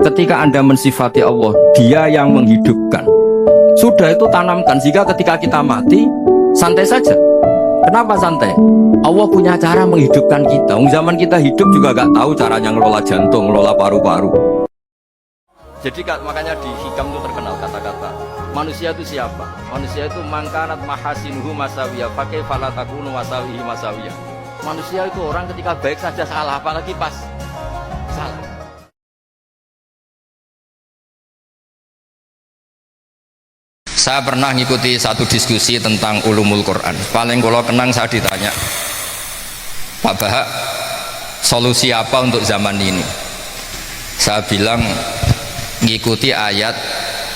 Ketika Anda mensifati Allah, Dia yang menghidupkan. Sudah itu tanamkan, sehingga ketika kita mati, santai saja. Kenapa santai? Allah punya cara menghidupkan kita. Zaman kita hidup juga gak tahu caranya ngelola jantung, ngelola paru-paru. Jadi makanya di hikam itu terkenal kata-kata manusia itu siapa? Manusia itu mangkanat mahasinuhu masawiyah, pakai falatakunu masawihi masawiyah. Manusia itu orang ketika baik saja salah, apalagi pas salah. Saya pernah ngikuti satu diskusi tentang ulumul Quran. Paling kalau kenang saya ditanya, Pak Bahak, solusi apa untuk zaman ini? Saya bilang, ngikuti ayat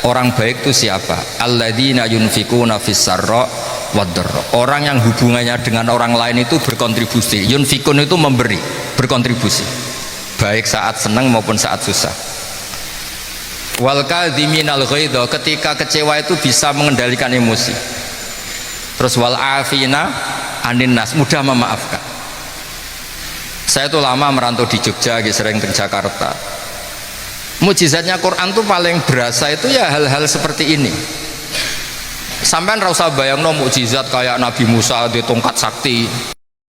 orang baik itu siapa? Alladzina yunfikuna fis-sarra wad-dharra. Orang yang hubungannya dengan orang lain itu berkontribusi. Yunfikun itu memberi, berkontribusi. Baik saat senang maupun saat susah. Wal kadhiminal ghaidha, ketika kecewa itu bisa mengendalikan emosi. Terus wal afina anin nas, mudah memaafkan. Saya itu lama merantau di Jogja, sering ke Jakarta. Mujizatnya Quran tuh paling berasa itu ya hal-hal seperti ini. Sampai rasa bayangno mujizat kayak Nabi Musa di tongkat sakti.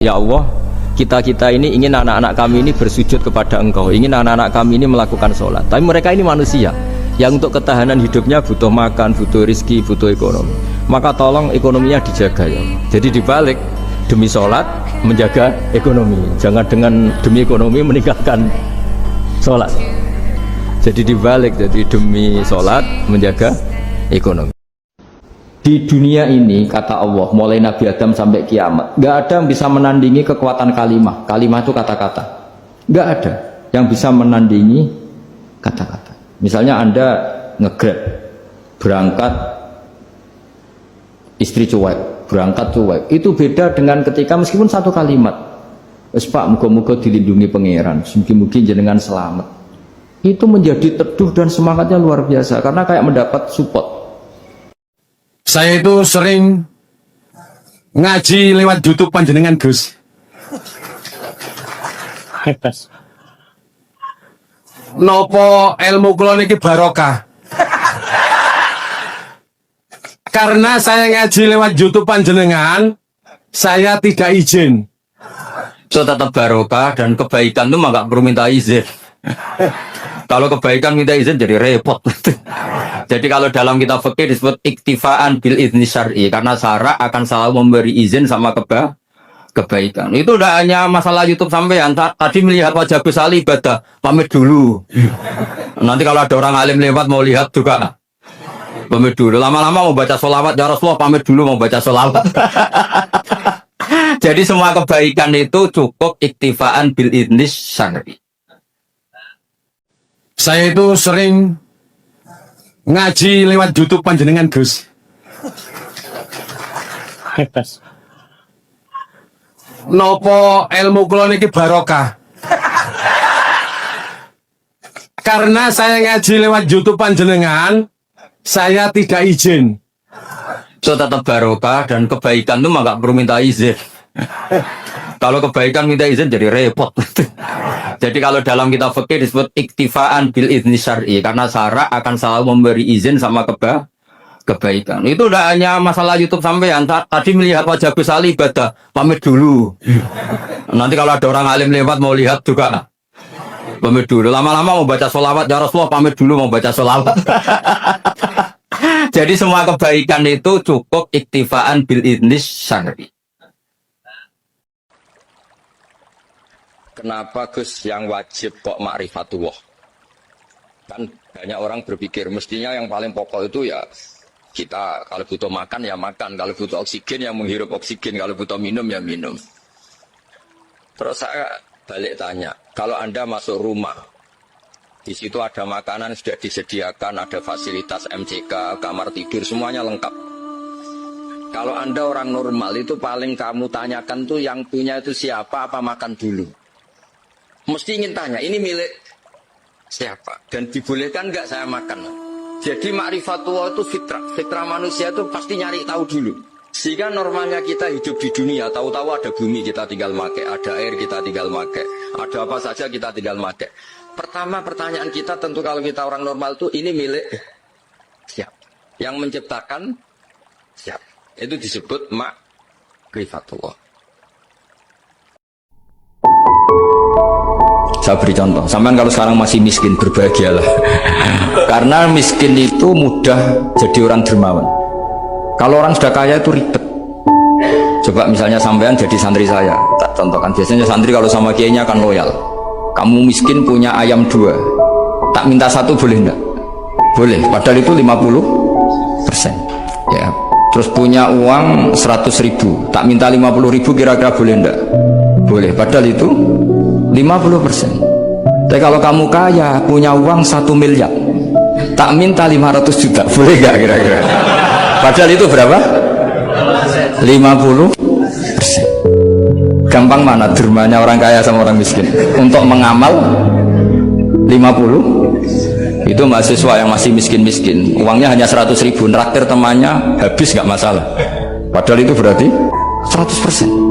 Ya Allah, kita ini ingin anak-anak kami ini bersujud kepada Engkau, ingin anak-anak kami ini melakukan sholat. Tapi mereka ini manusia yang untuk ketahanan hidupnya butuh makan, butuh rizki, butuh ekonomi. Maka tolong ekonominya dijaga ya. Jadi dibalik, demi sholat menjaga ekonomi. Jangan dengan demi ekonomi meninggalkan sholat. Jadi dibalik, jadi demi sholat menjaga ekonomi. Di dunia ini kata Allah, mulai Nabi Adam sampai kiamat, gak ada yang bisa menandingi kekuatan kalimah. Kalimah itu kata-kata. Gak ada yang bisa menandingi kata-kata. Misalnya Anda nge-grab, berangkat istri cuek, berangkat cuek. Itu beda dengan ketika meskipun satu kalimat, wes Pak, muga-muga dilindungi pangeran, mungkin-mungkin jenengan selamat. Itu menjadi teduh dan semangatnya luar biasa karena kayak mendapat support. Saya itu sering ngaji lewat YouTube panjenengan Gus. Nopo ilmu kula niki barokah. Karena saya ngaji lewat YouTube panjenengan, saya tidak izin. So tetap barokah dan kebaikan itu mah gak perlu minta izin. Kalau kebaikan minta izin jadi repot. Jadi kalau dalam kitab fikih disebut iktifaan bil izni syar'i, karena syara akan selalu memberi izin sama kebaikan. Itu udah hanya masalah YouTube sampean. Tadi melihat wajah Gus Ali ibadah, pamit dulu. Nanti kalau ada orang alim lewat mau lihat juga, pamit dulu. Lama-lama mau baca sholawat, ya Rasulullah pamit dulu mau baca sholawat. Jadi semua kebaikan itu cukup iktifaan bil izni syar'i. Saya itu sering ngaji lewat YouTube panjenengan Gus. Nopo ilmu kula niki barokah. Karena saya ngaji lewat YouTube panjenengan, saya tidak izin. So tetap barokah dan kebaikan itu mah gak perlu minta izin. Kalau kebaikan minta izin jadi repot. Jadi kalau dalam kitab fikih disebut iktifaan bil izni syar'i, karena syara akan selalu memberi izin sama kebaikan. Itu udah hanya masalah YouTube sampean. Tadi melihat wajah Gus Ali ibadah, pamit dulu. Nanti kalau ada orang alim lewat mau lihat juga, pamit dulu. Lama-lama mau baca sholawat, ya Rasulullah pamit dulu mau baca sholawat. Jadi semua kebaikan itu cukup iktifaan bil izni syar'i. Kenapa Gus yang wajib kok ma'rifatullah? Kan banyak orang berpikir mestinya yang paling pokok itu ya kita kalau butuh makan ya makan, kalau butuh oksigen ya menghirup oksigen, kalau butuh minum ya minum. Terus saya balik tanya, kalau Anda masuk rumah, di situ ada makanan sudah disediakan, ada fasilitas MCK, kamar tidur, semuanya lengkap. Kalau Anda orang normal itu paling kamu tanyakan tuh yang punya itu siapa, apa makan dulu. Mesti ingin tanya, ini milik siapa? Dan dibolehkan nggak saya makan? Jadi ma'rifatullah itu fitrah. Fitrah manusia itu pasti nyari tahu dulu. Sehingga normalnya kita hidup di dunia, tahu-tahu ada bumi kita tinggal make, ada air kita tinggal make, ada apa saja kita tinggal make. Pertama pertanyaan kita tentu kalau kita orang normal tuh ini milik siapa? Yang menciptakan siapa? Itu disebut ma'rifatullah. Saya beri contoh, sampean kalau sekarang masih miskin berbahagialah. Karena miskin itu mudah jadi orang dermawan. Kalau orang sudah kaya itu ribet. Coba misalnya sampean jadi santri saya, tak contohkan. Biasanya santri kalau sama kiainya akan loyal. Kamu miskin punya ayam 2, tak minta 1 boleh enggak? Boleh, padahal itu 50%. Ya. Terus punya uang 100.000, tak minta 50.000 kira-kira boleh enggak? Boleh, padahal itu 50%. Tapi kalau kamu kaya, punya uang 1 miliar, tak minta 500 juta, boleh enggak kira-kira? Padahal itu berapa? 50%. Gampang mana dermanya orang kaya sama orang miskin? Untuk mengamal 50, itu mahasiswa yang masih miskin-miskin, uangnya hanya 100.000, nraktir temannya habis nggak masalah. Padahal itu berarti 100%.